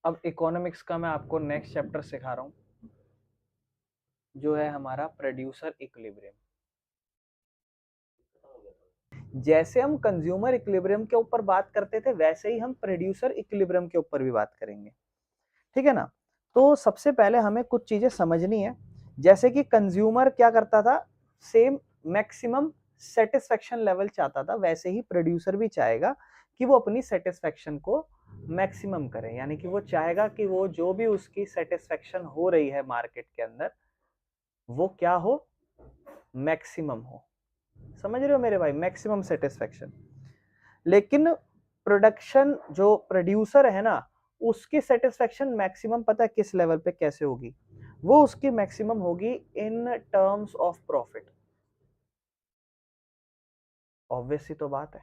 अब इकोनॉमिक्स का मैं आपको नेक्स्ट चैप्टर सिखा रहा हूँ, जो है हमारा प्रोड्यूसर इक्विलिब्रियम। जैसे हम कंज्यूमर इक्विलिब्रियम के ऊपर बात करते थे, वैसे ही हम प्रोड्यूसर इक्विलिब्रियम के ऊपर भी बात करेंगे, ठीक है ना। तो सबसे पहले हमें कुछ चीजें समझनी है। जैसे कि कंज्यूमर क्या करता था, सेम मैक्सिमम सेटिस्फेक्शन लेवल चाहता था, वैसे ही प्रोड्यूसर भी चाहेगा कि वो अपनी सेटिस्फेक्शन को मैक्सिमम करे। यानी कि वो चाहेगा कि वो जो भी उसकी सेटिस्फेक्शन हो रही है मार्केट के अंदर, वो क्या हो, मैक्सिमम हो। समझ रहे हो मेरे भाई, मैक्सिमम सेटिस्फेक्शन। लेकिन प्रोडक्शन जो प्रोड्यूसर है ना, उसकी सेटिस्फेक्शन मैक्सिमम पता है किस लेवल पे कैसे होगी? वो उसकी मैक्सिमम होगी in terms of profit. Obvious ही तो बात है,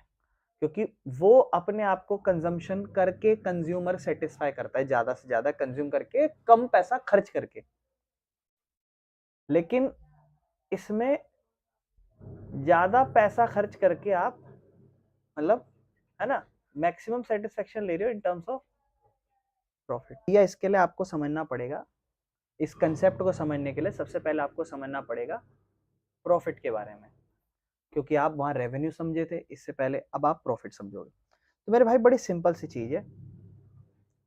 क्योंकि वो अपने आप को कंजम्पशन करके कंज्यूमर सेटिस्फाई करता है, ज्यादा से ज्यादा कंज्यूम करके, कम पैसा खर्च करके। लेकिन इसमें ज्यादा पैसा खर्च करके आप, मतलब, है ना, मैक्सिमम सेटिस्फेक्शन ले रहे हो इन टर्म्स ऑफ प्रॉफिट। या इसके लिए आपको समझना पड़ेगा, इस कंसेप्ट को समझने के लिए सबसे पहले आपको समझना पड़ेगा प्रॉफिट के बारे में, क्योंकि आप वहां रेवेन्यू समझे थे इससे पहले, अब आप प्रॉफिट समझोगे। तो मेरे भाई बड़ी सिंपल सी चीज है।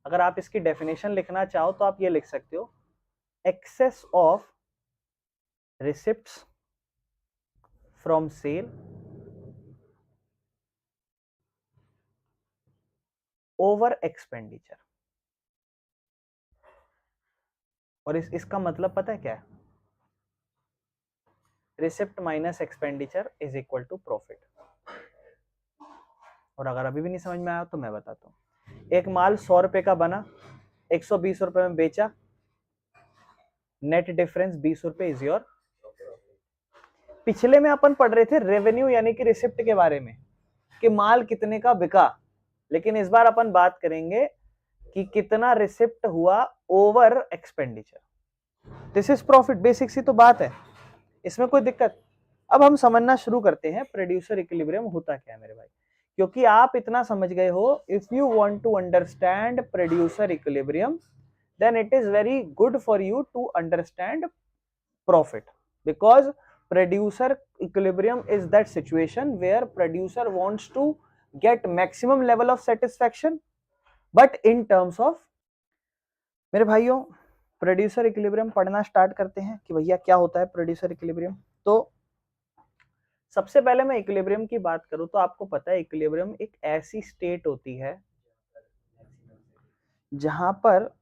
अगर आप इसकी डेफिनेशन लिखना चाहो तो आप ये लिख सकते हो, excess of receipts from sale over expenditure. और इसका मतलब पता है क्या है? Receipt minus expenditure is equal to profit. और अगर अभी भी नहीं समझ में आया तो मैं बताता हूँ। एक माल 100 रुपए का बना, 120 रुपए में बेचा, नेट डिफरेंस 20 रुपए इज योर। पिछले में अपन पढ़ रहे थे रेवेन्यू यानी कि रिसिप्ट के बारे में, कि माल कितने का बिका। लेकिन इस बार अपन बात करेंगे कि कितना रिसिप्ट हुआ over expenditure. This is profit, basic सी तो बात है, इसमें कोई दिक्कत। अब हम समझना शुरू करते हैं प्रोड्यूसर इक्विलिब्रियम होता क्या है मेरे भाई, क्योंकि आप इतना समझ गए हो, if you want to understand producer equilibrium, then it is very good for you to understand profit, because producer equilibrium is that situation where producer wants to get maximum level of satisfaction but in terms of। मेरे भाइयों, producer equilibrium पढ़ना start करते हैं कि भैया क्या होता है प्रोड्यूसर इक्विलिब्रियम। तो सबसे पहले मैं इक्विलिब्रियम की बात करूं तो आपको पता है इक्विलिब्रियम एक ऐसी स्टेट होती है जहां पर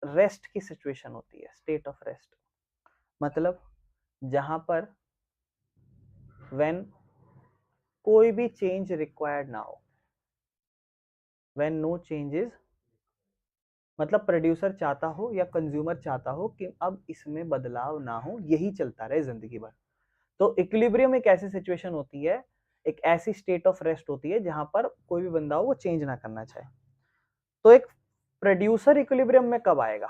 रेस्ट की सिचुएशन होती है, स्टेट ऑफ रेस्ट। मतलब जहां पर व्हेन कोई भी चेंज रिक्वायर्ड ना हो, व्हेन नो चेंजेस, मतलब प्रोड्यूसर चाहता हो या कंज्यूमर चाहता हो कि अब इसमें बदलाव ना हो, यही चलता रहे जिंदगी भर। तो इक्विलिब्रियम एक ऐसी सिचुएशन होती है, एक ऐसी स्टेट ऑफ रेस्ट होती है जहां पर कोई भी बंदा हो वो चेंज ना करना चाहे। तो एक प्रोड्यूसर इक्विलिब्रियम में कब आएगा?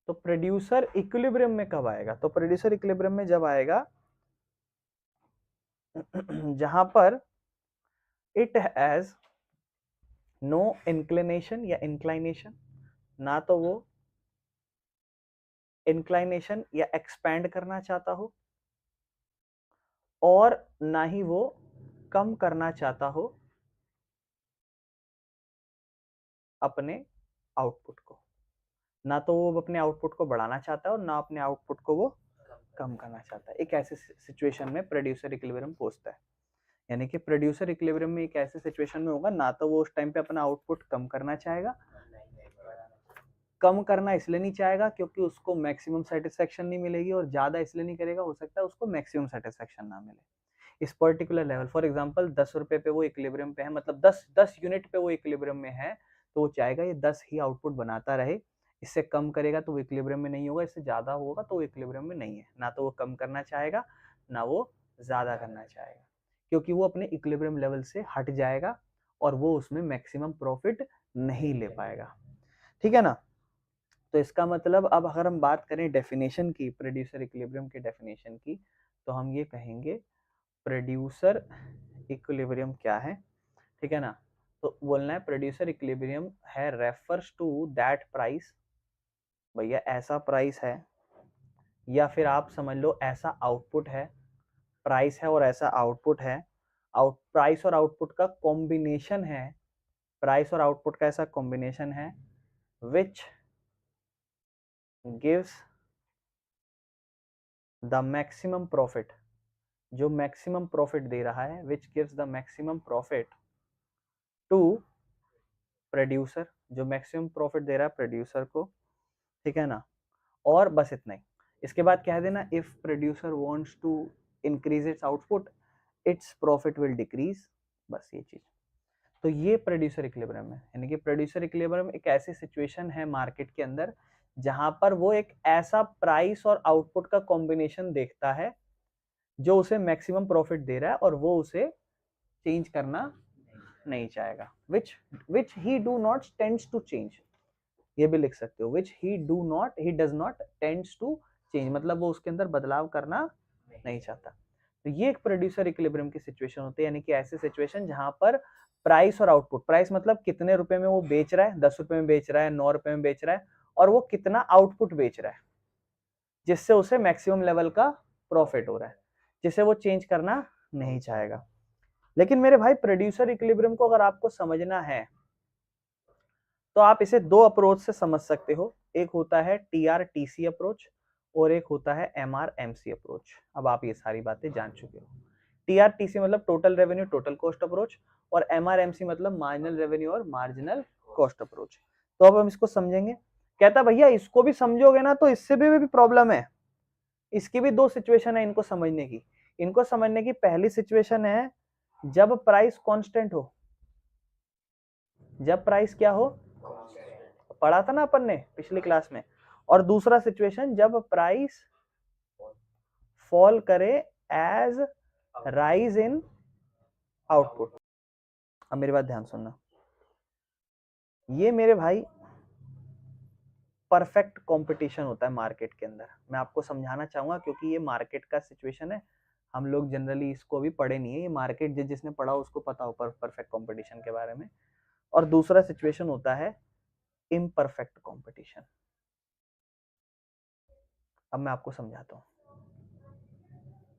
तो प्रोड्यूसर इक्विलिब्रियम में कब आएगा? तो प्रोड्यूसर इक्विलिब्रियम में जब आएगा जहां पर इट हैज नो इंक्लिनेशन या इंक्लाइनेशन, ना तो वो इंक्लाइनेशन या एक्सपैंड करना चाहता हो और ना ही वो कम करना चाहता हो अपने आउटपुट को। ना तो वो अपने आउटपुट को बढ़ाना चाहता है और ना अपने आउटपुट को वो कम करना चाहता है। एक ऐसे सिचुएशन में प्रोड्यूसर इक्विलिब्रियम पहुंचता है। यानी कि प्रोड्यूसर इक्विलिब्रियम में एक ऐसे सिचुएशन में होगा, ना तो वो उस टाइम पे अपना आउटपुट कम करना चाहेगा, कम करना इसलिए नहीं चाहेगा क्योंकि उसको मैक्सिमम सेटिस्फेक्शन नहीं मिलेगी, और ज्यादा इसलिए नहीं करेगा, हो सकता है उसको मैक्सिमम सेटिस्फेक्शन ना मिले इस पर्टिकुलर लेवल। फॉर एग्जांपल 10 रुपए पे वो इक्विलिब्रियम पे है, मतलब 10 यूनिट पे वो इक्विलिब्रियम में है, तो वो चाहेगा ये 10 ही आउटपुट बनाता रहे। इससे कम करेगा तो वो इक्विलिब्रियम में नहीं होगा, इससे ज्यादा होगा तो वो इक्विलिब्रियम में नहीं है। ना तो वो कम करना चाहेगा ना वो ज्यादा करना चाहेगा, क्योंकि वो अपने इक्विलिब्रियम लेवल से हट जाएगा और वो उसमें मैक्सिमम प्रॉफिट नहीं ले पाएगा। ठीक है ना। तो इसका मतलब अब अगर हम बात करें डेफिनेशन की, प्रोड्यूसर इक्विलिब्रियम की डेफिनेशन की, तो हम ये कहेंगे प्रोड्यूसर इक्विलिब्रियम क्या है, ठीक है ना। तो बोलना है प्रोड्यूसर इक्विलिब्रियम है रेफर्स टू दैट प्राइस, भैया ऐसा प्राइस है, या फिर आप समझ लो ऐसा आउटपुट है, प्राइस है और ऐसा आउटपुट है, प्राइस और आउटपुट का कॉम्बिनेशन है, प्राइस और आउटपुट का ऐसा कॉम्बिनेशन है which gives the maximum profit, जो मैक्सिमम प्रॉफिट दे रहा है, which gives the maximum profit to producer, जो मैक्सिमम प्रॉफिट दे रहा है प्रोड्यूसर को, ठीक है ना। और बस इतना ही, इसके बाद कह देना if producer wants to increase its output its profit will decrease, बस ये चीज। तो ये प्रोड्यूसर इक्विलिब्रियम है, यानी कि प्रोड्यूसर इक्विलिब्रियम एक ऐसी सिचुएशन है मार्केट के अंदर जहां पर वो एक ऐसा प्राइस और आउटपुट का कॉम्बिनेशन देखता है जो उसे मैक्सिमम प्रॉफिट दे रहा है और वो उसे चेंज करना नहीं चाहेगा, which he do not tends to change, ये भी लिख सकते हो, which he does not tends to change, मतलब वो उसके अंदर बदलाव करना नहीं चाहता। तो ये एक प्रोड्यूसर इक्विलिब्रियम की सिचुएशन होती है, यानी कि ऐसी सिचुएशन जहां पर प्राइस और आउटपुट, प्राइस मतलब कितने रुपए में वो बेच रहा है, 10 रुपए में बेच रहा है, 9 रुपए में बेच रहा है, और वो कितना आउटपुट बेच रहा है जिससे उसे मैक्सिमम लेवल का प्रॉफिट हो रहा है, जिसे वो चेंज करना नहीं चाहेगा। लेकिन मेरे भाई प्रोड्यूसर इक्विलिब्रियम को अगर आपको समझना है तो आप इसे दो अप्रोच से समझ सकते हो, एक होता है TRTC अप्रोच और एक होता है MRMC अप्रोच। अब आप ये सारी बातें जान चुके हो। TRTC मतलब total revenue total cost approach, और MRMC मतलब मार्जिनल रेवेन्यू और मार्जिनल कॉस्ट अप्रोच। तो अब हम इसको समझेंगे। कहता भैया इसको भी समझोगे ना तो इससे भी प्रॉब्लम है, इसकी भी दो सिचुएशन है इनको समझने की। इनको समझने की पहली सिचुएशन है जब प्राइस कांस्टेंट हो, जब प्राइस क्या हो, पढ़ा था ना अपन ने पिछली क्लास में। और दूसरा सिचुएशन जब प्राइस फॉल करे एज राइज इन आउटपुट। अब मेरी बात ध्यान सुनना, ये मेरे भाई परफेक्ट कंपटीशन होता है मार्केट के अंदर। मैं आपको समझाना चाहूंगा क्योंकि ये मार्केट का सिचुएशन है, हम लोग जनरली इसको भी पढ़े नहीं है, ये मार्केट जिसने पढ़ा उसको पता हो परफेक्ट कंपटीशन के बारे में। और दूसरा सिचुएशन होता है इम्परफेक्ट कंपटीशन। अब मैं आपको समझाता हूं,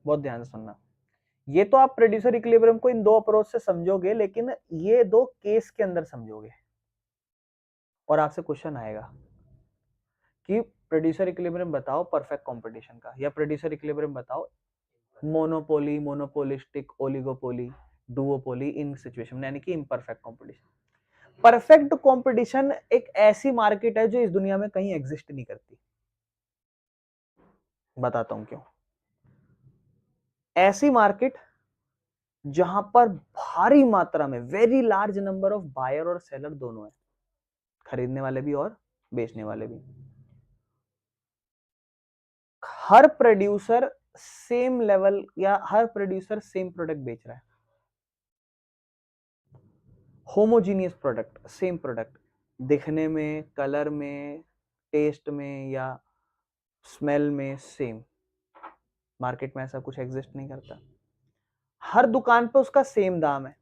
बहुत ध्यान से सुनना। ये तो आप प्रोड्यूसर इक्विलिब्रियम को इन दो अप्रोच से समझोगे, लेकिन ये दो केस के अंदर समझोगे। और आपसे क्वेश्चन आएगा कि प्रोड्यूसर इक्विलिब्रियम बताओ परफेक्ट कंपटीशन का, या प्रोड्यूसर इक्विलिब्रियम बताओ मोनोपोली, मोनोपोलिस्टिक, ओलिगोपोली, डुओपोली इन सिचुएशन, यानी कि इम्परफेक्ट कंपटीशन। परफेक्ट कंपटीशन एक ऐसी मार्केट है जो इस दुनिया में कहीं एग्जिस्ट नहीं करती। बताता हूं क्यों। ऐसी मार्केट जहां पर भारी मात्रा में very large number of buyer और सेलर दोनों है, खरीदने वाले भी और बेचने वाले भी। हर प्रोड्यूसर सेम लेवल या हर प्रोड्यूसर सेम प्रोडक्ट बेच रहा है, होमोजीनियस प्रोडक्ट, सेम प्रोडक्ट, दिखने में, कलर में, टेस्ट में या स्मेल में सेम। मार्केट में ऐसा कुछ एग्जिस्ट नहीं करता। हर दुकान पे उसका सेम दाम है,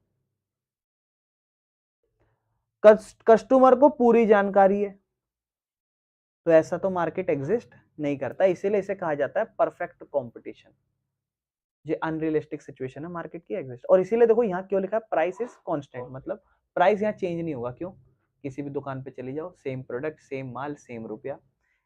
कस्टमर को पूरी जानकारी है। तो ऐसा तो मार्केट एग्जिस्ट नहीं करता, इसीलिए इसे कहा जाता है परफेक्ट कंपटीशन। ये अनरियलिस्टिक सिचुएशन है मार्केट की एग्जिस्ट। और इसीलिए देखो यहाँ क्यों लिखा है प्राइस इज कांस्टेंट, मतलब प्राइस यहाँ चेंज नहीं होगा। क्यों? किसी भी दुकान पे चली जाओ, सेम प्रोडक्ट, सेम माल, सेम रुपया।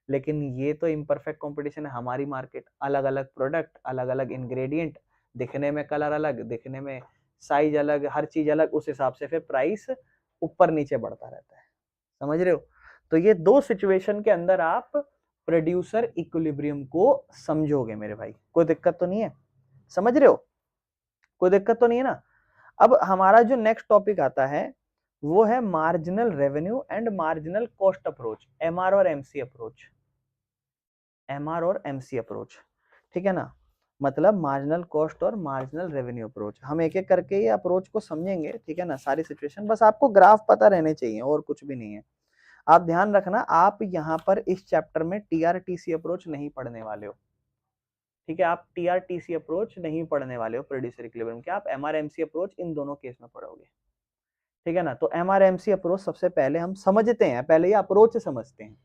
लेकिन ये तो इम्परफेक्ट कंपटीशन है हमारी मार्केट, अलग अलग प्रोडक्ट, अलग अलग इंग्रेडिएंट, दिखने में कलर अलग, दिखने में साइज अलग, हर चीज अलग, उस हिसाब से फिर प्राइस ऊपर नीचे बढ़ता रहता है। समझ रहे हो? तो ये दो सिचुएशन के अंदर आप प्रोड्यूसर इक्विलिब्रियम को समझोगे मेरे भाई। कोई दिक्कत तो नहीं है? समझ रहे हो? कोई दिक्कत तो नहीं है ना? अब हमारा जो नेक्स्ट टॉपिक आता है वो है marginal revenue and marginal cost approach, MR और एमसी अप्रोच। एमआर और एमसी अप्रोच, ठीक है ना? मतलब मार्जिनल कॉस्ट और मार्जिनल रेवेन्यू अप्रोच। हम एक एक करके ये अप्रोच को समझेंगे, ठीक है ना? सारी सिचुएशन, बस आपको ग्राफ पता रहने चाहिए और कुछ भी नहीं है। आप ध्यान रखना, आप यहाँ पर इस चैप्टर में टीआरटीसी अप्रोच नहीं पढ़ने वाले हो, ठीक है? आप टीआरटीसी अप्रोच नहीं पढ़ने वाले हो प्रोड्यूसर इक्विलिब्रियम के, आप एमआरएमसी अप्रोच इन दोनों केस में पढ़ोगे। ठीक है ना। तो MRMC अप्रोच सबसे पहले हम समझते हैं, पहले ये अप्रोच समझते हैं।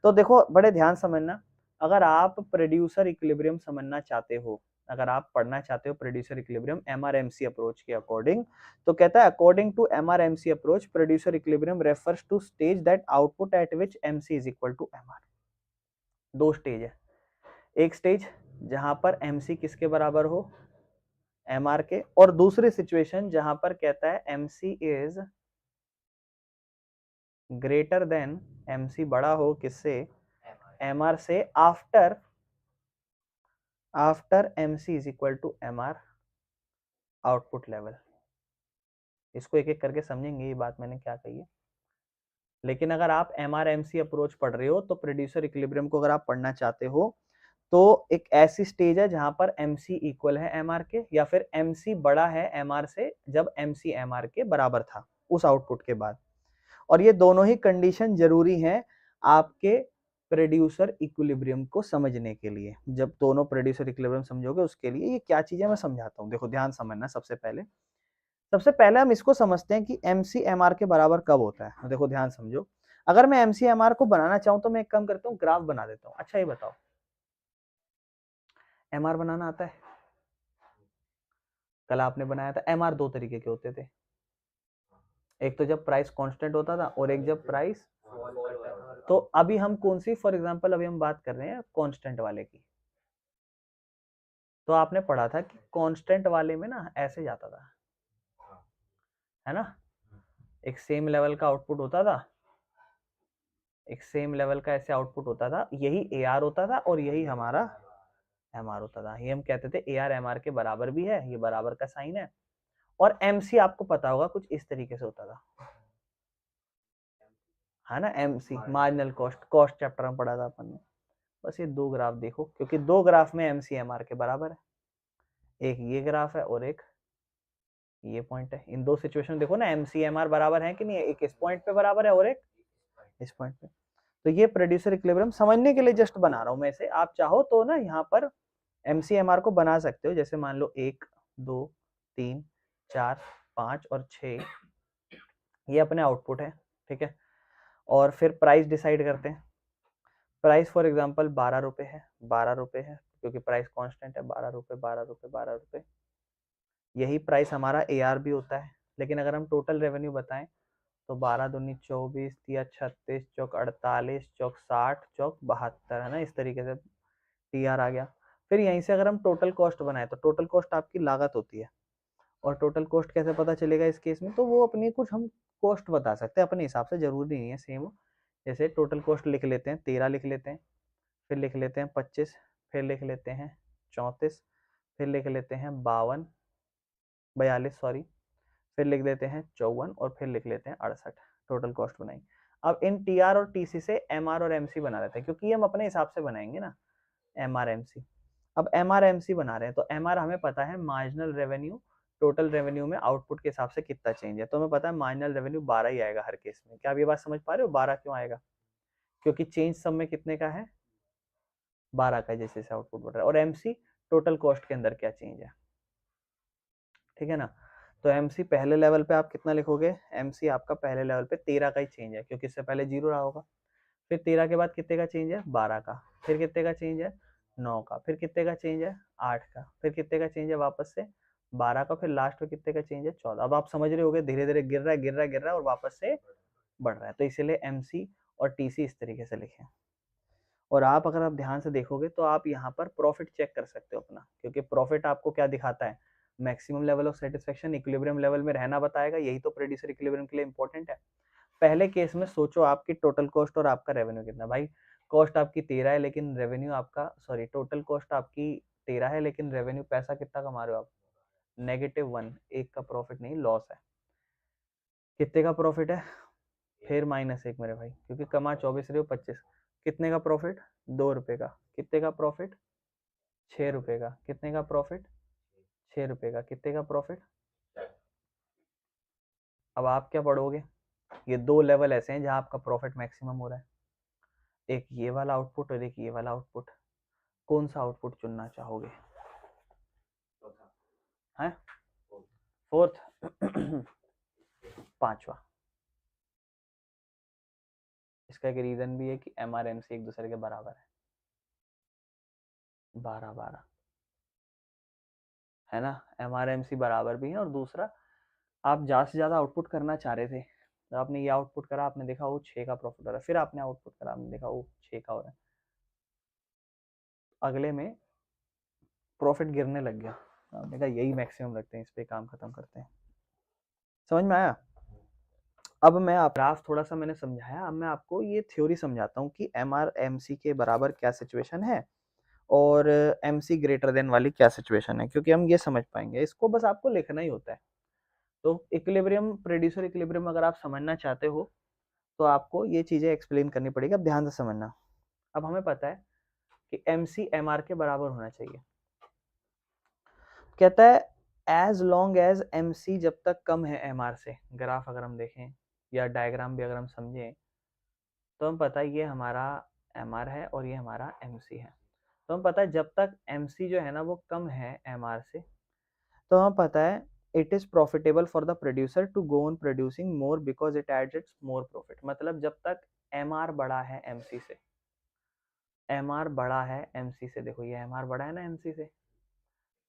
तो देखो बड़े ध्यान समझना, अगर आप प्रोड्यूसर इक्विलिब्रियम समझना चाहते हो, अगर आप पढ़ना चाहते हो प्रोड्यूसर इक्विलिब्रियम MRMC अप्रोच के अकॉर्डिंग, तो कहता है according to MRMC approach producer equilibrium refers to stage that output at which MC is equal to MR। दो स्टेज है, एक स्टेज जहां पर MC किसके बराबर हो, MR के, और दूसरी सिचुएशन जहां पर कहता है MC is greater than, MC बड़ा हो किससे, MR से, after MC is equal to MR output level. इसको एक एक करके समझेंगे ये बात मैंने क्या कही है। लेकिन अगर आप MRMC अप्रोच पढ़ रहे हो तो प्रोड्यूसर इक्विलिब्रियम को अगर आप पढ़ना चाहते हो तो एक ऐसी स्टेज है जहां पर MC इक्वल है MR के, या फिर MC बड़ा है MR से जब MC MR के बराबर था उस आउटपुट के बाद। और ये दोनों ही कंडीशन जरूरी है आपके प्रोड्यूसर इक्विलिब्रियम को समझने के लिए। जब दोनों प्रोड्यूसर इक्विलिब्रियम समझोगे उसके लिए ये क्या चीजें मैं समझाता हूँ। देखो ध्यान समझना, सबसे पहले हम इसको समझते हैं कि MC MR के बराबर कब होता है। देखो ध्यान समझो, अगर मैं MC MR को बनाना चाहूं तो मैं एक काम करता हूँ, ग्राफ बना देता हूँ। अच्छा ये बताओ MR बनाना आता है? कल आपने बनाया था। MR दो तरीके के होते थे, एक तो जब प्राइस कांस्टेंट होता था और एक जब प्राइस, तो अभी हम कौन सी, फॉर एग्जांपल अभी हम बात कर रहे हैं कांस्टेंट वाले की। तो आपने पढ़ा था कि कांस्टेंट वाले में ना ऐसे जाता था, है ना, एक सेम लेवल का आउटपुट होता था, एक सेम लेवल का ऐसे आउटपुट होता था, यही AR होता था और यही हमारा MR होता था। ये हम कहते थे AR MR के बराबर भी है, ये बराबर का साइन है। और MC आपको पता होगा कुछ इस तरीके से होता था, है ना, MC मार्जिनल कॉस्ट चैप्टर में पढ़ा था अपन ने। बस ये दो ग्राफ देखो, क्योंकि दो ग्राफ में MC MR के बराबर है, एक ये ग्राफ है और एक ये पॉइंट है। इन दो सिचुएशन देखो ना MC MR बराबर है कि नहीं है, एक इस पॉइंट पे बराबर है और एक इस पॉइंट पे। तो ये प्रोड्यूसर इक्विलिब्रियम समझने के लिए जस्ट बना रहा हूं मैं इसे, आप चाहो तो ना यहाँ पर MC MR को बना सकते हो। जैसे मान लो 1 2 3 4 5 और 6 ये अपने आउटपुट है, ठीक है। और फिर प्राइस डिसाइड करते हैं। प्राइस फॉर एग्जांपल 12 रुपए है, 12 रुपए है क्योंकि प्राइस कांस्टेंट है, 12 रुपए 12 रुपए 12 रुपए। यही प्राइस हमारा AR भी होता है। लेकिन अगर हम टोटल रेवेन्यू बताएं तो 12 दूनी 24, 3 36, चौक 48, चौक 60, चौक 72, है ना, इस तरीके से TR आ गया। फिर यहीं से अगर हम टोटल कॉस्ट बनाए तो टोटल कॉस्ट आपकी लागत होती है। और टोटल कॉस्ट कैसे पता चलेगा इस केस में, तो वो अपनी कुछ हम कॉस्ट बता सकते हैं अपने हिसाब से, जरूरी नहीं है सेम हो। जैसे टोटल कॉस्ट लिख लेते हैं 13 लिख लेते हैं, फिर लिख लेते हैं 25, फिर लिख लेते हैं 34, फिर लिख लेते हैं 42 सॉरी, फिर लिख देते हैं 54 और फिर लिख लेते हैं 68। टोटल कॉस्ट बनाई। अब इन TR और TC से MR और MC बना लेते हैं, क्योंकि ये हम अपने हिसाब से बनाएंगे ना MRMC। अब MRMC बना रहे हैं तो MR हमें पता है मार्जिनल रेवेन्यू टोटल रेवेन्यू में आउटपुट के हिसाब से कितना चेंज है, तो हमें पता है मार्जिनल रेवेन्यू 12 ही आएगा हर केस में। क्या आप ये बात समझ पा रहे हो? 12 क्यों आएगा? क्योंकि चेंज सब में कितने का है, 12 का, जैसे जैसे आउटपुट बढ़ रहा है। और MC टोटल कॉस्ट के अंदर क्या चेंज है, ठीक है ना। तो MC पहले लेवल पे आप कितना लिखोगे, MC आपका पहले लेवल पे 13 का ही चेंज है, क्योंकि इससे पहले 0 रहा होगा। फिर 13 के बाद कितने का चेंज है, 12 का। फिर कितने का चेंज है, 9 का। फिर कितने का चेंज है, 8 का। फिर कितने का चेंज है वापस से, 12 का। फिर लास्ट में कितने का चेंज है, 14। अब आप समझ रहे होगे धीरे धीरे गिर रहा है गिर रहा है गिर रहा है और वापस से बढ़ रहा है। तो इसीलिए MC और TC इस तरीके से लिखे। और आप अगर आप ध्यान से देखोगे तो आप यहाँ पर प्रॉफिट चेक कर सकते हो अपना, क्योंकि प्रॉफिट आपको क्या दिखाता है, maximum level of satisfaction, equilibrium level में रहना बताएगा। यही तो प्रोड्यूसर इक्विलिब्रियम के लिए इंपॉर्टेंट है। पहले केस में सोचो आपकी टोटल कॉस्ट और आपका रेवेन्यू कितना। भाई कॉस्ट आपकी 13 है लेकिन रेवेन्यू आपका, सॉरी टोटल कॉस्ट आपकी 13 है लेकिन रेवेन्यू पैसा कितना कमा रहे हो आप, -1। एक का प्रॉफिट नहीं, लॉस है। कितने का प्रॉफिट है, फिर -1 मेरे भाई, क्योंकि कमा 24 रहे हो 25। कितने का प्रॉफिट, 2 रुपए का। कितने का प्रॉफिट, 6 रुपए का। कितने का प्रॉफिट, 6 रुपए का। कितने का प्रॉफिट। अब आप क्या पढ़ोगे, ये दो लेवल ऐसे हैं जहां आपका प्रॉफिट मैक्सिमम हो रहा है, एक ये वाला आउटपुट और एक ये वाला आउटपुट। कौन सा आउटपुट चुनना चाहोगे, हैं, फोर्थ। 5वां। इसका एक रीजन भी है कि MR MC एक दूसरे के बराबर है, 12-12 है ना। MR MC बराबर भी है, और दूसरा आप ज्यादा से ज्यादा आउटपुट करना चाह रहे थे, तो आपने ये आउटपुट करा, आपने देखा वो 6 का प्रॉफिट हो रहा है, फिर आपने आउटपुट करा, आपने देखा वो 6 का हो रहा है, अगले में प्रॉफिट गिरने लग गया, आपने कहा यही मैक्सिमम रखते हैं, इस पे काम खत्म करते हैं। समझ में आया? अब मैं ग्राफ थोड़ा सा मैंने समझाया, अब मैं आपको ये थ्योरी समझाता हूँ कि MR MC के बराबर क्या सिचुएशन है और MC ग्रेटर देन वाली क्या सिचुएशन है, क्योंकि हम ये समझ पाएंगे, इसको बस आपको लिखना ही होता है। तो इक्विलिब्रियम, प्रोड्यूसर इक्विलिब्रियम अगर आप समझना चाहते हो तो आपको ये चीजें एक्सप्लेन करनी पड़ेगी, अब ध्यान से समझना। अब हमें पता है कि MC MR के बराबर होना चाहिए। कहता है एज लॉन्ग एज MC जब तक कम है MR से, ग्राफ अगर हम देखें या डायग्राम भी अगर हम समझें तो हम पता है ये हमारा MR है और ये हमारा MC है। तो हम पता है जब तक MC जो है ना वो कम है MR से, तो हम पता है it is profitable for the producer to go on producing more because it adds its more profit. मतलब जब तक MR बड़ा है MC से, MR बड़ा है MC से, देखो ये MR बड़ा है ना MC से,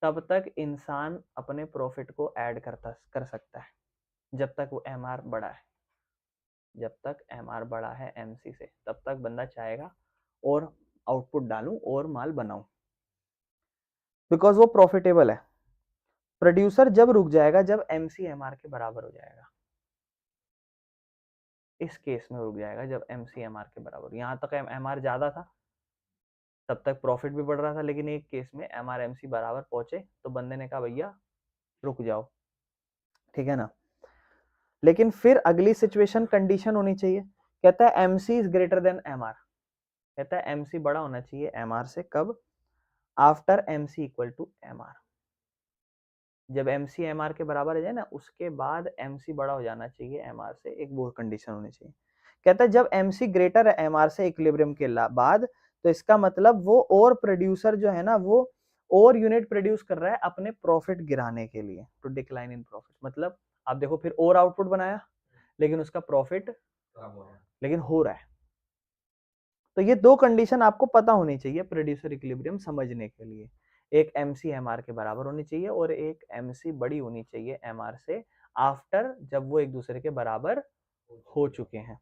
तब तक इंसान अपने प्रॉफिट को ऐड कर सकता है, जब तक वो MR बड़ा है। जब तक MR बड़ा है MC से, तब तक बंदा चाहेगा और आउटपुट डालूं और माल बनाऊं, बिकॉज वो प्रॉफिटेबल है। प्रोड्यूसर जब रुक जाएगा जब MC MR के बराबर हो जाएगा, इस केस में रुक जाएगा जब MC MR के बराबर। यहां तक MR ज्यादा था तब तक प्रॉफिट भी बढ़ रहा था, लेकिन एक केस में MR MC बराबर पहुंचे तो बंदे ने कहा भैया रुक जाओ, ठीक है ना। लेकिन फिर अगली सिचुएशन कंडीशन होनी चाहिए, कहता है MC is greater than MR, कहता है MC बड़ा होना चाहिए MR से, कब? After MC equal to MR। जब MC MR के बराबर हो जाए ना, उसके बाद MC बड़ा हो जाना चाहिए MR से, एक वो कंडीशन होनी चाहिए। कहता है जब MC ग्रेटर है MR से इक्विलिब्रियम के बाद, तो इसका मतलब वो और प्रोड्यूसर जो है ना वो और यूनिट प्रोड्यूस कर रहा है अपने प्रॉफिट गिराने के लिए, टू डिक्लाइन इन प्रॉफिट। मतलब आप देखो फिर और आउटपुट बनाया लेकिन उसका प्रॉफिट लेकिन हो रहा है। तो ये दो कंडीशन आपको पता होनी चाहिए प्रोड्यूसर इक्विलिब्रियम समझने के लिए, एक MC MR के बराबर होनी चाहिए और एक MC बड़ी होनी चाहिए MR से, आफ्टर जब वो एक दूसरे के बराबर हो चुके हैं,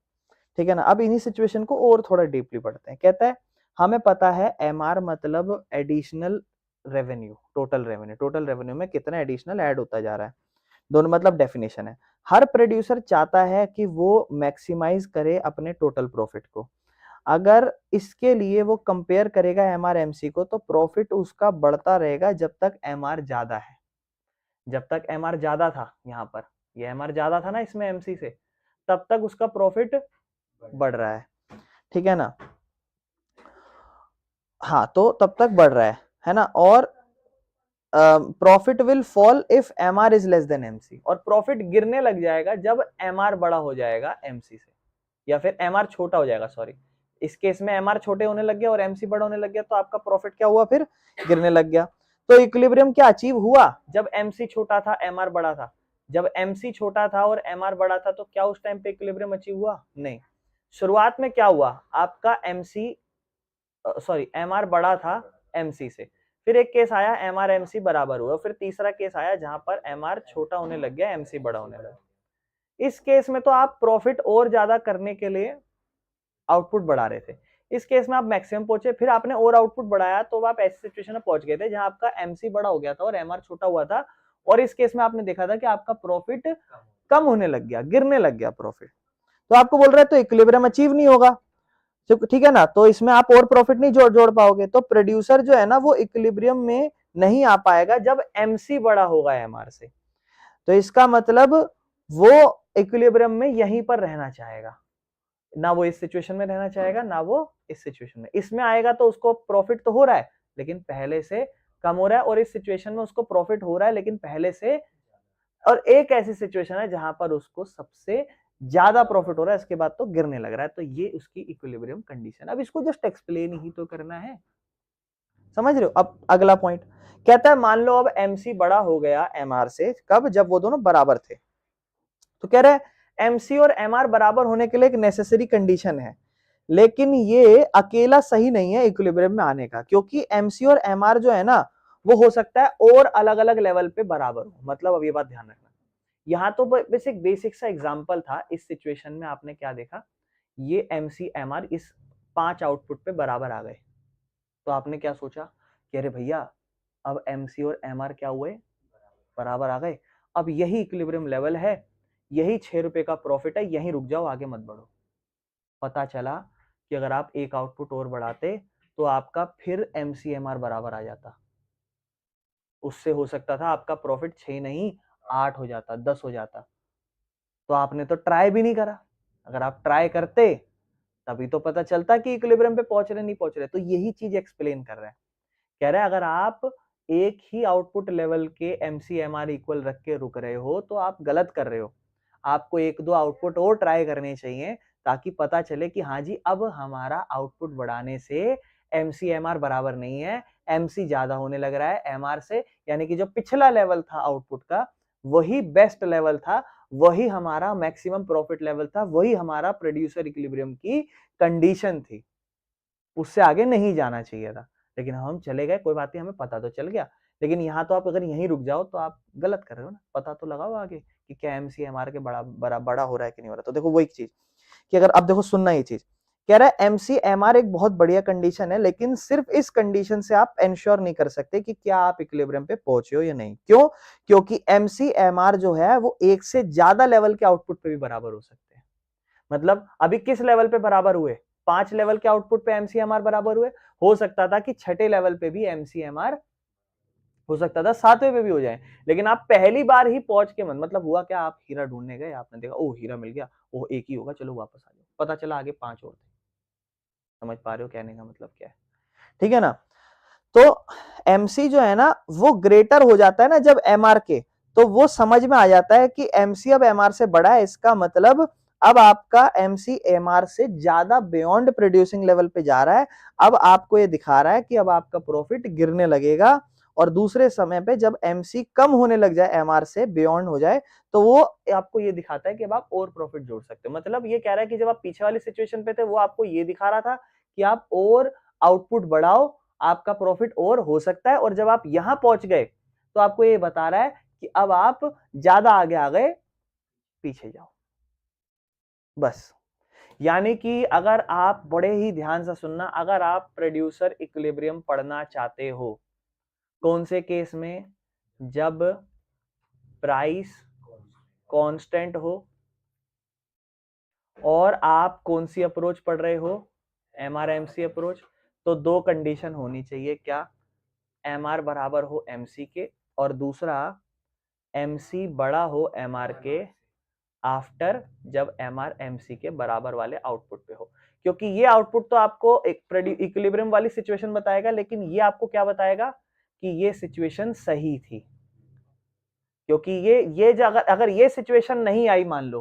ठीक है ना। अब इन्हीं सिचुएशन को और थोड़ा डीपली पढ़ते हैं। कहता है हमें पता है MR मतलब additional revenue, total revenue, total revenue में कितना एडिशनल ऐड होता जा रहा है, दोनों मतलब डेफिनेशन है। हर प्रोड्यूसर चाहता है कि वो मैक्सिमाइज करे अपने टोटल प्रॉफिट को। अगर इसके लिए वो कंपेयर करेगा MR MC को, तो प्रॉफिट उसका बढ़ता रहेगा जब तक MR ज्यादा है। जब तक MR ज्यादा था, यहाँ पर ये MR ज्यादा था ना इसमें MC से, तब तक उसका प्रॉफिट बढ़ रहा है, ठीक है ना। हाँ, तो तब तक बढ़ रहा है ना। और profit will fall if MR is less than MC, और प्रॉफिट गिरने लग जाएगा जब MR बड़ा हो जाएगा MC से, या फिर MR छोटा हो जाएगा, सॉरी इस केस में MR छोटे होने लग गया और MC बड़ा होने लग गया, तो आपका प्रॉफिट क्या हुआ, फिर गिरने लग गया। तो इक्विलिब्रियम क्या अचीव हुआ जब MC छोटा था MR बड़ा था। जब MC छोटा था और MR बड़ा था तो क्या उस टाइम पे इक्विलिब्रियम अचीव हुआ? नहीं। शुरुआत में क्या हुआ आपका MR बड़ा था MC से, फिर एक केस आया MR MC बराबर हुआ, फिर तीसरा केस आया जहां पर MR छोटा होने लग गया MC बड़ा होने लगा। इस केस में तो आप प्रॉफिट और ज्यादा करने के लिए आउटपुट बढ़ा रहे थे, इस केस में आप मैक्सिमम पहुंचे, फिर आपने और आउटपुट बढ़ाया तो आप ऐसी सिचुएशन में पहुंच गए थे जहां आपका MC बड़ा हो गया था और MR छोटा हुआ था, और इस केस में आपने देखा था कि आपका प्रॉफिट कम होने लग गया, गिरने लग गया प्रॉफिट। तो आपको बोल रहा है तो इक्विलिब्रियम अचीव नहीं होगा, ठीक है ना। तो इसमें आप और प्रॉफिट नहीं जोड़ पाओगे, तो प्रोड्यूसर जो है ना वो इक्विलिब्रियम में नहीं आ पाएगा जब MC बड़ा होगा MR से। तो इसका मतलब वो इक्विलिब्रियम में यहीं पर रहना चाहेगा, ना वो इस सिचुएशन में रहना चाहेगा ना वो इस सिचुएशन में। इसमें आएगा तो उसको प्रॉफिट तो हो रहा है लेकिन पहले से कम हो रहा है, और इस सिचुएशन में उसको प्रॉफिट हो रहा है लेकिन पहले से, और एक ऐसी सिचुएशन है जहां पर उसको सबसे ज्यादा प्रॉफिट हो रहा है, इसके बाद तो गिरने लग रहा है। तो ये उसकी इक्विलिब्रियम कंडीशन। अब इसको जस्ट एक्सप्लेन ही तो करना है, समझ रहे हो। अब अगला पॉइंट कहता है मान लो अब MC बड़ा हो गया MR से, कब? जब वो दोनों बराबर थे। तो कह रहा है एमसी और एमआर बराबर होने के लिए एक नेसेसरी कंडीशन है, लेकिन ये अकेला सही नहीं है इक्विलिब्रियम में आने का, क्योंकि एमसी और एमआर जो है ना वो हो सकता है और अलग अलग लेवल पे बराबर हो। मतलब अब ये बात ध्यान रखना, यहाँ तो बेसिक सा एग्जांपल था। इस सिचुएशन में आपने क्या देखा, ये एमसी एमआर इस 5 आउटपुट पे बराबर आ गए, तो आपने क्या सोचा कि अरे भैया अब एमसी और एमआर क्या हुए, बराबर आ गए। अब यही इक्विलिब्रियम लेवल है, यही 6 रुपए का प्रॉफिट है, यहीं रुक जाओ, आगे मत बढ़ो। पता चला कि अगर आप एक आउटपुट और बढ़ाते तो आपका फिर एमसीएमआर बराबर आ जाता, उससे हो सकता था आपका प्रॉफिट 6 नहीं 8 हो जाता, 10 हो जाता। तो आपने तो ट्राई भी नहीं करा। अगर आप ट्राई करते तभी तो पता चलता कि इक्विलिब्रियम पे पहुंच रहे नहीं पहुंच रहे। तो यही चीज एक्सप्लेन कर रहा है, कह रहा है अगर आप एक ही आउटपुट लेवल के एमसीएमआर इक्वल रख के रुक रहे हो तो आप गलत कर रहे हो। आपको एक दो आउटपुट और ट्राई करने चाहिए ताकि पता चले कि हाँ जी अब हमारा आउटपुट बढ़ाने से एमसीएमआर बराबर नहीं है, एमसी ज्यादा होने लग रहा है एमआर से, यानी कि जो पिछला लेवल था आउटपुट का वही बेस्ट लेवल था, वही हमारा मैक्सिमम प्रॉफिट लेवल था, वही हमारा प्रोड्यूसर इक्विलिब्रियम की कंडीशन थी, उससे आगे नहीं जाना चाहिए था। लेकिन हम चले गए, कोई बात नहीं, हमें पता तो चल गया। लेकिन यहाँ तो आप अगर यहीं रुक जाओ तो आप गलत कर रहे हो ना, पता तो लगाओ आगे कि क्या एमसीएमआर के बड़ा हो रहा है कि नहीं हो रहा। तो देखो वो एक चीज कि अगर अब देखो सुनना ये चीज, कह रहा है एमसीएमआर एक बहुत बढ़िया कंडीशन है, लेकिन सिर्फ इस कंडीशन से आप इंश्योर नहीं कर सकते कि क्या आप इक्विलिब्रियम पे पहुंचे हो या नहीं। क्यों? क्योंकि एमसीएमआर जो है वो एक से ज्यादा लेवल के आउटपुट पे भी बराबर हो सकते हैं। मतलब अभी किस लेवल पे बराबर हुए, 5 लेवल के आउटपुट पे एमसीएमआर बराबर हुए, हो सकता था कि छठे लेवल पे भी एमसीएमआर हो सकता था 7वें पे भी हो जाए। लेकिन आप पहली बार ही पहुंच के मतलब हुआ क्या, आप हीरा ढूंढने गए, आपने देखा ओ हीरा मिल गया, वो एक ही होगा, चलो वापस आ जाओ, पता चला आगे 5 और थे। समझ पा रहे हो कहने का मतलब क्या है? ठीक है ना? तो एमसी जो है ना वो ग्रेटर हो जाता है ना जब एमआर के, तो वो समझ में आ जाता है कि एमसी अब एमआर से बड़ा है, इसका मतलब अब आपका एमसी एमआर से ज्यादा बियॉन्ड प्रोड्यूसिंग लेवल पे जा रहा है। अब आपको ये दिखा रहा है कि अब आपका प्रॉफिट गिरने लगेगा, और दूसरे समय पे जब एमसी कम होने लग जाए, एमआर से बियॉन्ड हो जाए, तो वो आपको ये दिखाता है कि अब आप और प्रॉफिट जोड़ सकते हो। मतलब ये कह रहा है कि जब आप पीछे वाली सिचुएशन पे थे वो आपको ये दिखा रहा था कि आप और आउटपुट बढ़ाओ, आपका प्रॉफिट और हो सकता है, और जब आप यहां पहुंच गए तो आपको ये बता रहा है कि अब आप ज्यादा आगे आ गए, पीछे जाओ। बस यानी कि अगर आप बड़े ही ध्यान से सुनना, अगर आप प्रोड्यूसर इक्विलिब्रियम पढ़ना चाहते हो, कौन से केस में? जब प्राइस कांस्टेंट हो और आप कौन सी अप्रोच पढ़ रहे हो, एमआरएमसी अप्रोच, तो दो कंडीशन होनी चाहिए। क्या? एमआर बराबर हो एमसी के, और दूसरा एमसी बड़ा हो एमआर के आफ्टर जब एमआर एमसी के बराबर वाले आउटपुट पे हो। क्योंकि ये आउटपुट तो आपको एक इक्विलिब्रियम वाली सिचुएशन बताएगा, लेकिन ये आपको क्या बताएगा कि ये सिचुएशन सही थी। क्योंकि ये अगर ये सिचुएशन नहीं आई मान लो,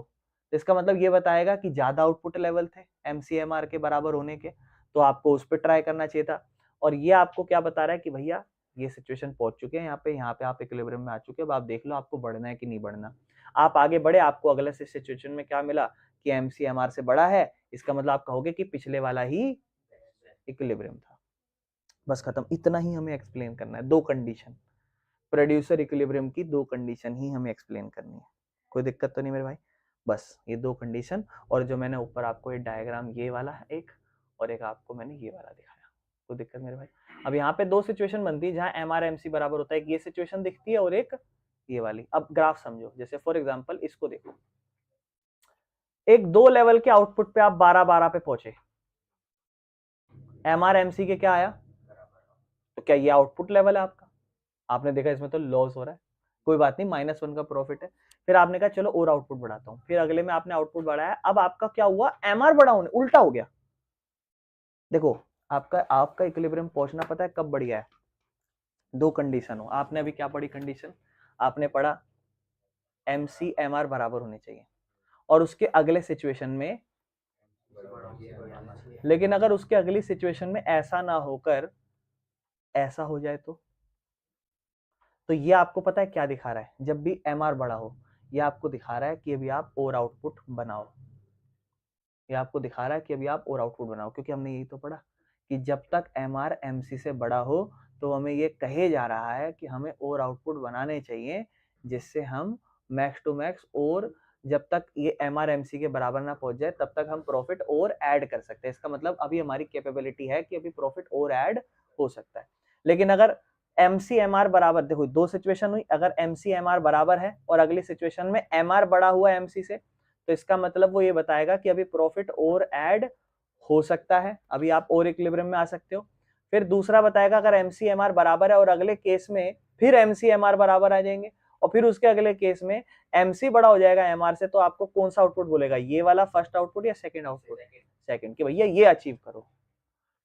तो इसका मतलब ये बताएगा कि ज्यादा आउटपुट लेवल थे एमसीएमआर के बराबर होने के, तो आपको उस पर ट्राई करना चाहिए था। और ये आपको क्या बता रहा है कि भैया ये सिचुएशन पहुंच चुके हैं, यहाँ पे आप इक्विलिब्रियम में आ चुके हैं, अब आप देख लो आपको बढ़ना है कि नहीं बढ़ना। आप आगे बढ़े, आपको अगले सिचुएशन में क्या मिला कि एमसीएमआर से बड़ा है, इसका मतलब आप कहोगे कि पिछले वाला ही इक्विलिब्रियम था। बस खत्म, इतना ही हमें एक्सप्लेन करना है। दो कंडीशन, प्रोड्यूसर इक्विलिब्रियम की दो कंडीशन ही हमें एक्सप्लेन करनी है। कोई दिक्कत तो नहीं मेरे भाई? बस ये दो कंडीशन, और जो मैंने ऊपर आपको ये डायग्राम ये वाला है एक, और एक आपको मैंने ये वाला दिखाया। कोई दिक्कत मेरे भाई? अब यहाँ पे दो सिचुएशन बनती है जहां एमआरएमसी बराबर होता है, एक ये सिचुएशन दिखती है और एक ये वाली। अब ग्राफ समझो, जैसे फॉर एग्जाम्पल इसको देखो, एक दो लेवल के आउटपुट पे आप 12-12 पे पहुंचे, एमआरएमसी के क्या आया, तो क्या ये आउटपुट लेवल है आपका? आपने देखा इसमें तो लॉस हो रहा है, कोई बात नहीं, -1 का प्रॉफिट है। फिर आपने कहा चलो और आउटपुट बढ़ाता हूं, फिर अगले में आपने आउटपुट बढ़ाया, अब आपका क्या हुआ, एमआर बड़ा होने उल्टा हो गया। देखो आपका इक्विलिब्रियम पहुंचना पता है कब बढ़िया है? दो कंडीशन हो। आपने अभी क्या पढ़ी कंडीशन? आपने पढ़ा एमसी एमआर बराबर होने चाहिए, और उसके अगले सिचुएशन में, लेकिन अगर उसके अगली सिचुएशन में ऐसा ना होकर ऐसा हो जाए तो ये आपको पता है क्या दिखा रहा है? जब भी एमआर बड़ा हो, ये आपको दिखा रहा है कि अभी आप और आउटपुट बनाओ, ये आपको दिखा रहा है कि अभी आप और आउटपुट बनाओ, क्योंकि हमने यही तो पढ़ा कि जब तक MR MC से बड़ा हो तो हमें ये कहे जा रहा है कि हमें और आउटपुट बनाने चाहिए, जिससे हम मैक्स टू मैक्स, और जब तक ये MR MC के बराबर ना पहुंच जाए तब तक हम प्रॉफिट और ऐड कर सकते हैं। इसका मतलब अभी हमारी कैपेबिलिटी है कि अभी प्रॉफिट और ऐड हो सकता है। लेकिन अगर MC MR बराबर, देखो दो सिचुएशन हुई, अगर MC MR बराबर है और अगली सिचुएशन में MR बड़ा हुआ MC से, तो इसका मतलब वो ये बताएगा कि अभी प्रॉफिट और ऐड हो सकता है, अभी आप और इक्विलिब्रियम में आ सकते हो। फिर दूसरा बताएगा अगर MC MR बराबर है और अगले केस में फिर MC MR बराबर आ जाएंगे, और फिर उसके अगले केस में MC बड़ा हो जाएगा MR से, तो आपको कौन सा आउटपुट बोलेगा, ये वाला फर्स्ट आउटपुट या सेकंड आउटपुट? सेकंड, कि भैया ये अचीव करो,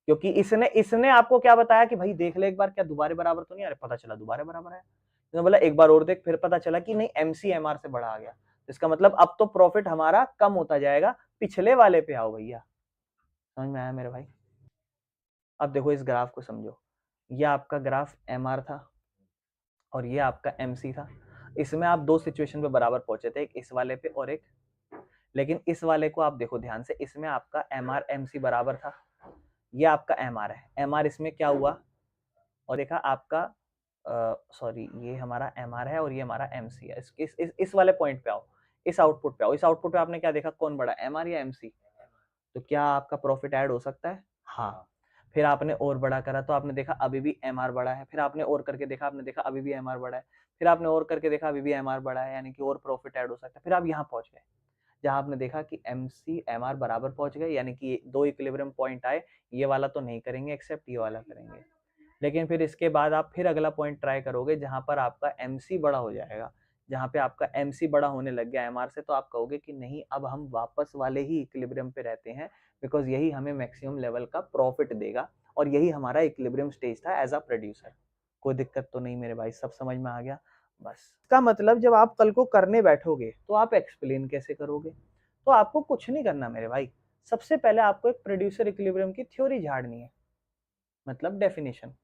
क्योंकि इसने आपको क्या बताया कि भाई देख ले एक बार, क्या दोबारा बराबर तो नहीं आ रहा, पता चला दोबारा बराबर है। तो बोला एक बार और देख, फिर पता चला कि नहीं MC MR से बड़ा आ गया, इसका मतलब अब तो प्रॉफिट हमारा कम होता जाएगा, पिछले वाले पे आओ भैया। समझ में आया मेरे भाई? अब देखो इस ग्राफ को समझो, ये आपका ग्राफ MR था और ये आपका MC था। इसमें आप दो सिचुएशन पे बराबर पहुंचे थे, एक इस वाले पे और एक, लेकिन इस वाले को आप देखो ध्यान से, इसमें आपका MR MC बराबर था, ये आपका MR है, MR इसमें क्या हुआ, और देखा आपका सॉरी ये हमारा MR है और ये हमारा MC है। इस वाले पॉइंट पे आओ, इस आउटपुट पे आओ, इस आउटपुट पे आपने क्या देखा, कौन बड़ा, MR या MC? तो क्या आपका प्रॉफिट ऐड हो सकता है? हाँ। फिर आपने और बड़ा करा तो आपने देखा अभी भी MR बड़ा है, फिर आपने और करके देखा, आपने देखा अभी भी MR बड़ा है, फिर आपने और करके देखा अभी भी MR बड़ा है, यानी कि और प्रॉफिट ऐड हो सकता है। फिर आप यहाँ पहुंच गए जहां आपने देखा कि MC MR बराबर पहुंच गए, यानी कि दो इक्विलिब्रियम पॉइंट आए, ये वाला तो नहीं करेंगे एक्सेप्ट ये वाला करेंगे। लेकिन फिर इसके बाद आप फिर अगला पॉइंट ट्राई करोगे जहां पर आपका MC बड़ा हो जाएगा, जहां पे आपका MC बड़ा होने लग गया MR से, तो आप कहोगे कि नहीं अब हम वापस वाले ही इक्विलिब्रियम पे रहते हैं, बिकॉज यही हमें मैक्सिमम लेवल का प्रॉफिट देगा और यही हमारा इक्विलिब्रियम स्टेज था एज अ प्रोड्यूसर। कोई दिक्कत तो नहीं मेरे भाई, सब समझ में आ गया? बस इसका मतलब जब आप कल को करने बैठोगे तो आप एक्सप्लेन कैसे करोगे? तो आपको कुछ नहीं करना मेरे भाई, सबसे पहले आपको एक प्रोड्यूसर इक्विलिब्रियम की थ्योरी झाड़नी है, मतलब डेफिनेशन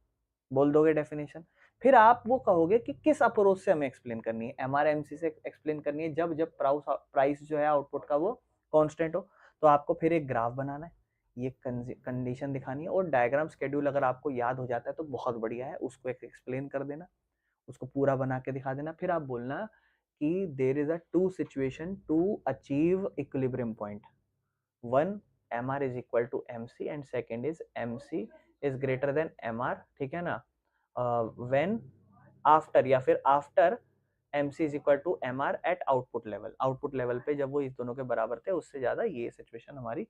बोल दोगे डेफिनेशन, फिर आप वो कहोगे कि किस अप्रोच से हमें एक्सप्लेन करनी है, MRMC से एक्सप्लेन करनी है, जब जब प्राइस जो है आउटपुट का वो कांस्टेंट हो। तो आपको फिर एक ग्राफ बनाना है, ये कंडीशन दिखानी है, और डायग्राम शेड्यूल अगर आपको याद हो जाता है तो बहुत बढ़िया है, उसको एक एक्सप्लेन कर देना, उसको पूरा बना के दिखा देना। फिर आप बोलना कि there is a two situation to achieve equilibrium point, one MR is equal to MC and second is MC is greater than MR, ठीक है ना, व्हेन आफ्टर, या फिर after MC is equal to MR at output level, output level पे जब वो इस दोनों के बराबर थे, उससे ज्यादा ये सिचुएशन हमारी,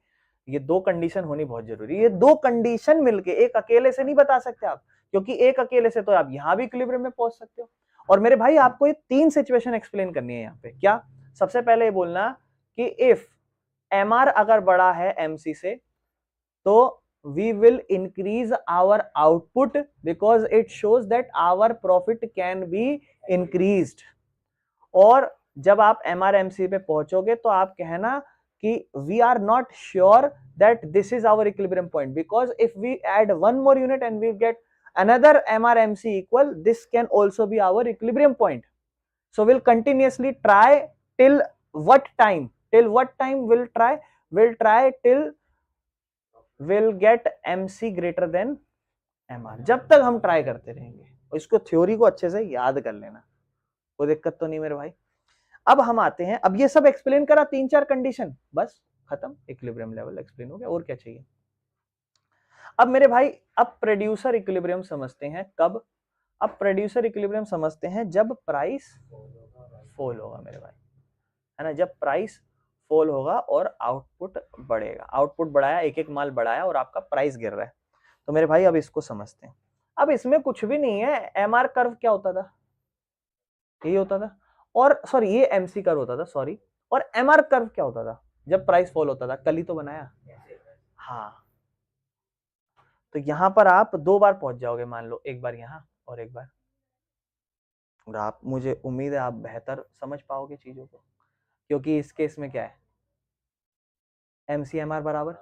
ये दो कंडीशन होनी बहुत जरूरी है। ये दो कंडीशन मिलके, एक अकेले से नहीं बता सकते आप, क्योंकि एक अकेले से तो आप यहाँ भी इक्विलिब्रियम में पहुंच सकते हो। और मेरे भाई आपको ये तीन सिचुएशन एक्सप्लेन करनी है यहाँ पे। क्या? सबसे पहले ये बोलना कि इफ MR अगर बड़ा है MC से, तो we will increase our output because it shows that our profit can be increased। और जब आप MRMC पे पहुंचोगे तो आप कहना कि we are not sure that this is our equilibrium point, because if we add one more unit and we get another MRMC equal, this can also be our equilibrium point। So we'll continuously try till what time? Till what time we'll try? We'll try till will get MC greater than MR, जब तक हम try करते रहेंगे। इसको theory को अच्छे से याद कर लेना, कोई दिक्कत तो नहीं मेरे भाई। अब हम आते हैं, अब ये सब एक्सप्लेन करा, तीन चार कंडीशन, बस खत्म, इक्विलिब्रियम लेवल एक्सप्लेन हो गया, और क्या चाहिए? अब मेरे भाई अब प्रोड्यूसर इक्विलिब्रियम समझते हैं कब? अब प्रोड्यूसर इक्विलिब्रियम समझते हैं जब प्राइस फॉल होगा मेरे भाई, है ना, जब प्राइस फॉल होगा और आउटपुट बढ़ेगा, आउटपुट बढ़ाया, एक एक माल बढ़ाया और आपका प्राइस गिर रहा है। तो मेरे भाई अब इसको समझते हैं। अब इसमें कुछ भी नहीं है, MR कर्व क्या होता था, यही होता था, और सॉरी ये MC कर्व होता था, सॉरी, और MR कर्व क्या होता था जब प्राइस फॉल होता था, कल ही तो बनाया। हाँ, तो यहां पर आप दो बार पहुंच जाओगे, मान लो एक बार यहां और एक बार, और आप, मुझे उम्मीद है आप बेहतर समझ पाओगे चीजों को, क्योंकि इस केस में क्या है, MC MR बराबर,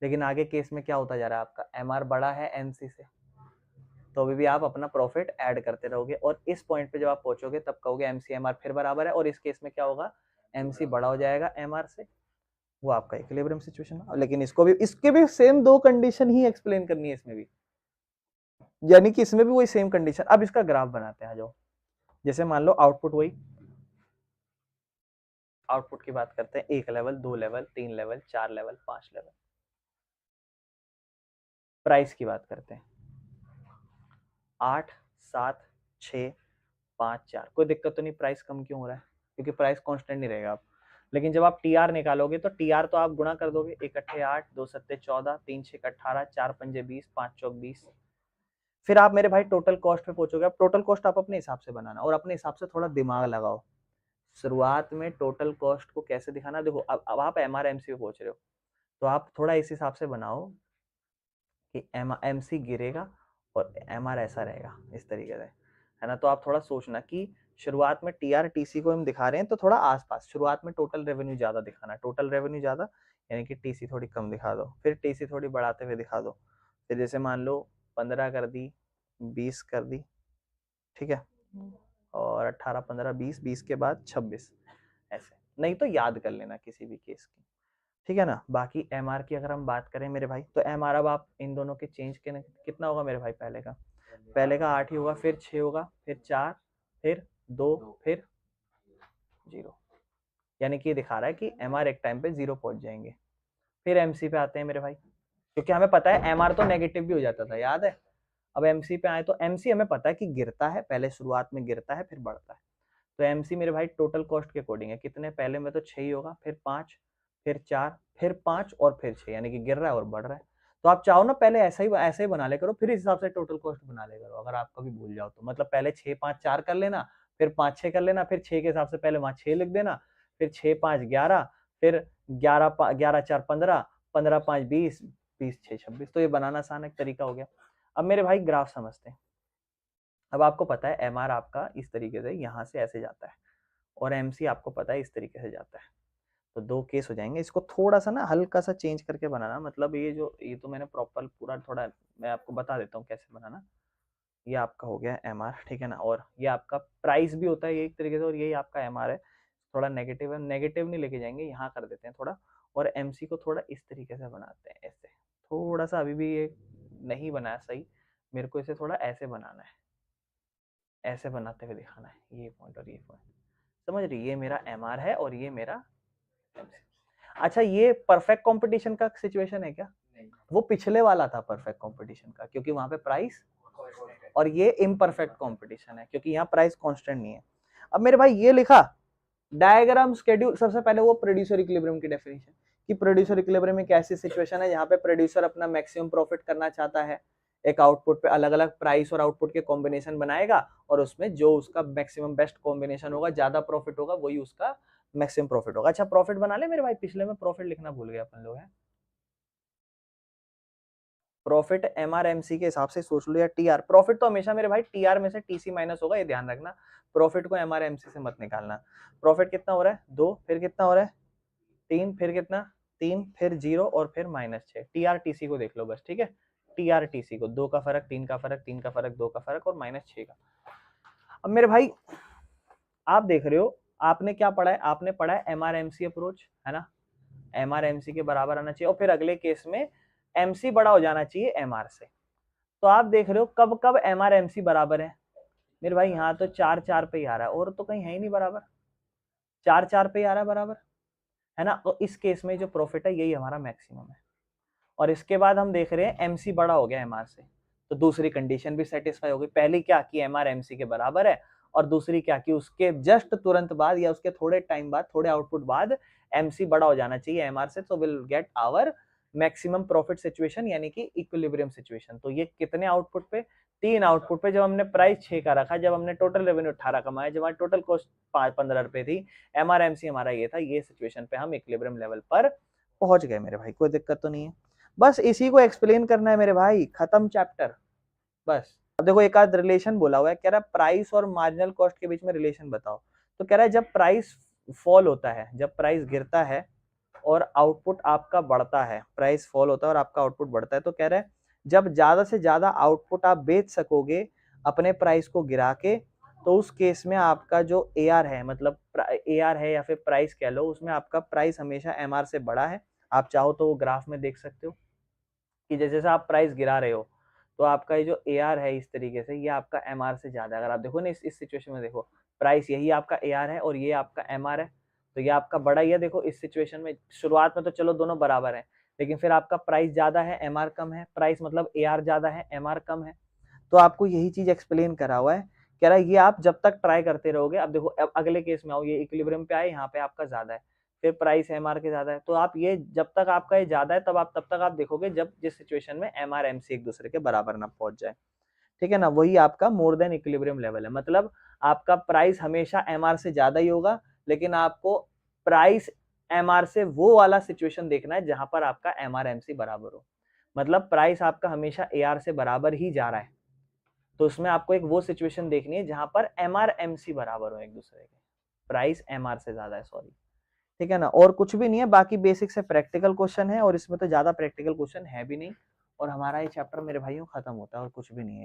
लेकिन आगे केस में क्या होता जा रहा है, आपका MR बड़ा है MC से, तो अभी भी आप अपना प्रॉफिट ऐड करते रहोगे और इस पॉइंट पे जब आप पहुंचोगे तब कहोगे एमसी एमआर फिर बराबर है, और इस केस में क्या होगा, एमसी बड़ा हो जाएगा एमआर से, वो आपका इक्विलिब्रियम सिचुएशन है। लेकिन इसके भी सेम दो कंडीशन ही एक्सप्लेन करनी है इसमें भी, यानी कि इसमें भी वही सेम कंडीशन। अब इसका ग्राफ बनाते हैं, जो जैसे मान लो आउटपुट वही, आउटपुट की बात करते हैं, 1 level 2 level 3 level 4 level 5 level. Price की बात करते हैं 8 7 6 5 4, कोई दिक्कत तो नहीं, प्राइस कम क्यों हो रहा है, क्योंकि प्राइस कांस्टेंट नहीं रहेगा। आप लेकिन जब आप टीआर निकालोगे तो टीआर तो आप गुणा कर दोगे, 1 8 8 2 7 14 3 6 18 4 5 20 5 4 20, फिर आप मेरे भाई टोटल कॉस्ट पे पहुंचोगे। अब टोटल कॉस्ट आप अपने हिसाब से बनाना और अपने हिसाब से थोड़ा दिमाग लगाओ। शुरुआत में टोटल कॉस्ट को कैसे दिखाना, देखो अब आप एमआरएमसी पे पहुंच रहे हो तो आप थोड़ा इस हिसाब से बनाओ कि एमसी गिरेगा और एमआर ऐसा रहेगा इस तरीके से, है ना। तो आप थोड़ा सोचना कि शुरुआत में टीआर टीसी को हम दिखा रहे हैं तो थोड़ा आसपास, शुरुआत में टोटल रेवेन्यू ज्यादा दिखाना, टोटल रेवेन्यू ज्यादा यानी कि टीसी थोड़ी कम दिखा दो, फिर टीसी थोड़ी बढ़ाते हुए दिखा दो, फिर जैसे मान लो 15 कर दी, 20 कर दी, ठीक है, और 18 15 20, 20 के बाद 26, ऐसे। नहीं तो याद कर लेना किसी भी केस की, ठीक है ना। बाकी एमआर की अगर हम बात करें मेरे भाई, तो एमआर अब आप इन दोनों के चेंज के कितना होगा मेरे भाई, पहले का 8 ही होगा, फिर 6 होगा, फिर 4, फिर 2, फिर 0, यानी कि ये दिखा रहा है कि एमआर एक टाइम पे 0 पहुंच जाएंगे। फिर एमसी पे आते हैं मेरे भाई, क्योंकि हमें पता है एमआर तो नेगेटिव भी हो जाता था, याद है। अब एमसी पे आए तो एमसी हमें पता है कि गिरता है, पहले शुरुआत में गिरता है फिर बढ़ता है। तो एमसी मेरे भाई टोटल कॉस्ट के अकॉर्डिंग है, कितने, पहले में तो 6 ही होगा, फिर 5, फिर 4, फिर 5 और फिर 6, यानी कि गिर रहा है और बढ़ रहा है। तो आप चाहो ना पहले ऐसा ही बना ले करो, फिर इस हिसाब से टोटल कॉस्ट बना ले करो। अगर आप कभी भूल जाओ तो मतलब पहले 6 5 4 कर लेना, फिर 5 6 कर लेना, फिर 6 के हिसाब से पहले वहां 6 लिख देना, फिर 6 5 11, फिर 11 11 4 15, 15 5 20, 20 6 26। तो ये बनाना आसान एक तरीका हो गया। अब मेरे भाई ग्राफ समझते हैं। अब आपको पता है एमआर आपका इस तरीके से यहाँ से ऐसे जाता है और एमसी आपको पता है इस तरीके से जाता है। तो दो केस हो जाएंगे, इसको थोड़ा सा ना हल्का सा चेंज करके बनाना, मतलब ये तो मैंने प्रॉपर पूरा थोड़ा मैं आपको बता देता हूँ कैसे बनाना। ये आपका हो गया एमआर, ठीक है ना, और ये आपका प्राइस भी होता है ये एक तरीके से, और यही आपका एमआर है। थोड़ा नेगेटिव है, नेगेटिव नहीं लेके जाएंगे, यहाँ कर देते हैं थोड़ा, और एमसी को थोड़ा इस तरीके से बनाते हैं, ऐसे थोड़ा सा अभी भी ये नहीं बनाया सही, मेरे को इसे थोड़ा ऐसे बनाना है, ऐसे बनाते हुए दिखाना है, ये पॉइंट और ये पॉइंट, समझ रही, ये मेरा एमआर है और ये मेरा एमसी। अच्छा, ये परफेक्ट कंपटीशन का सिचुएशन है क्या? नहीं, वो पिछले वाला था परफेक्ट कंपटीशन का, क्योंकि वहां पे प्राइस, और ये इम्परफेक्ट कंपटीशन है क्योंकि यहाँ प्राइस कांस्टेंट नहीं है। अब मेरे भाई ये लिखा डायग्राम स्केड्यूल, सबसे पहले वो प्रोड्यूसर इक्विलिब्रियम की डेफिनेशन, कि प्रोड्यूसर इक्विलिब्रियम एक ऐसी सिचुएशन है जहाँ पे प्रोड्यूसर अपना मैक्सिमम प्रॉफिट करना चाहता है, एक आउटपुट पे अलग अलग प्राइस और आउटपुट के कॉम्बिनेशन बनाएगा, और उसमें जो उसका मैक्सिमम बेस्ट कॉम्बिनेशन होगा, ज्यादा प्रॉफिट होगा, वही उसका मैक्सिमम प्रॉफिट होगा। अच्छा, प्रॉफिट बना ले मेरे भाई, पिछले में प्रॉफिट लिखना भूल गए अपन लोग, है प्रॉफिट एमआरएमसी के हिसाब से सोच लो, या टीआर। प्रॉफिट तो हमेशा मेरे भाई टीआर में से टीसी माइनस होगा, ये ध्यान रखना, प्रॉफिट को एमआरएमसी से मत निकालना। प्रॉफिट कितना हो रहा है, 2, फिर कितना हो रहा है 3, फिर कितना 3, फिर 0 और फिर -6। टीआर टीसी को देख लो बस, ठीक है, टीआर टीसी को, 2 का फर्क, 3 का फर्क, 3 का फर्क, 2 का फर्क और -6 का। अब मेरे भाई आप देख रहे हो, आपने क्या पढ़ा है, आपने पढ़ा है एमआरएमसी अप्रोच, है ना, एमआरएमसी के बराबर आना चाहिए, और फिर अगले केस में एमसी बड़ा हो जाना चाहिए एमआर से। तो आप देख रहे हो कब कब एमआरएमसी बराबर है मेरे भाई, यहाँ तो 4 4 पे ही आ रहा है, और तो कहीं है ही नहीं बराबर, 4 4 पे ही आ रहा है बराबर, है ना। तो इस केस में जो प्रॉफिट है यही हमारा मैक्सिमम है, और इसके बाद हम देख रहे हैं एमसी बड़ा हो गया एमआर से, तो दूसरी कंडीशन भी सेटिस्फाई होगी। पहली क्या कि एमआर एमसी के बराबर है, और दूसरी क्या कि उसके जस्ट तुरंत बाद या उसके थोड़े टाइम बाद, थोड़े आउटपुट बाद एमसी बड़ा हो जाना चाहिए एमआर से, तो will get our maximum profit situation, यानी कि इक्विलिब्रियम सिचुएशन। तो ये कितने आउटपुट पे, 3 आउटपुट पे, जब हमने प्राइस 6 का रखा, जब हमने टोटल रेवेन्यू 18 कमाया, जब हमारी टोटल कॉस्ट 15 रुपए थी, एमआरएमसी हमारा ये था, ये सिचुएशन पे हम इक्विलिब्रियम लेवल पर पहुंच गए मेरे भाई, कोई दिक्कत तो नहीं है। बस इसी को एक्सप्लेन करना है मेरे भाई, खत्म चैप्टर, बस। अब देखो एक आध रिलेशन बोला हुआ है, कह रहा है प्राइस और मार्जिनल कॉस्ट के बीच में रिलेशन बताओ। तो कह रहा है जब प्राइस फॉल होता है, जब प्राइस गिरता है और आउटपुट आपका बढ़ता है, प्राइस फॉल होता है और आपका आउटपुट बढ़ता है, तो कह रहा है जब ज्यादा से ज्यादा आउटपुट आप बेच सकोगे अपने प्राइस को गिरा के, तो उस केस में आपका जो AR है, मतलब AR है या फिर प्राइस कह लो, उसमें आपका प्राइस हमेशा MR से बड़ा है। आप चाहो तो वो ग्राफ में देख सकते हो कि जैसे जैसे आप प्राइस गिरा रहे हो तो आपका ये जो AR है इस तरीके से, ये आपका MR से ज्यादा है। अगर आप देखो ना इस सिचुएशन में, देखो प्राइस यही आपका AR है और ये आपका MR है, तो ये आपका बड़ा ही है। देखो इस सिचुएशन में शुरुआत में तो चलो दोनों बराबर है, लेकिन फिर आपका प्राइस ज्यादा है, MR कम है। प्राइस मतलब AR ज्यादा है, MR कम है। तो आपको यही चीज एक्सप्लेन करा हुआ है, कह रहा है ये आप जब तक ट्राई करते रहोगे। अब देखो अब अगले केस में आओ, ये इक्विलिब्रियम पे आए, यहाँ पे आपका ज्यादा है, फिर प्राइस MR के ज्यादा है, तो आप ये जब तक आपका ये ज्यादा है तब तक आप देखोगे जब जिस सिचुएशन में MR MC एक दूसरे के बराबर ना पहुंच जाए, ठीक है ना। वही आपका मोर देन इक्विलिब्रियम लेवल है, मतलब आपका प्राइस हमेशा MR से ज्यादा ही होगा, लेकिन आपको प्राइस MR से वो वाला सिचुएशन देखना है जहां पर आपका MR MC बराबर हो। मतलब प्राइस आपका हमेशा AR से बराबर ही जा रहा है, तो उसमें आपको एक वो सिचुएशन देखनी है जहां पर MR MC बराबर हो एक दूसरे के, प्राइस MR से ज्यादा है, सॉरी, ठीक है ना। और कुछ भी नहीं है, बाकी बेसिक से प्रैक्टिकल क्वेश्चन है, और इसमें तो ज्यादा प्रैक्टिकल क्वेश्चन है भी नहीं, और हमारा ये चैप्टर मेरे भाइयों खत्म होता है, और कुछ भी नहीं है।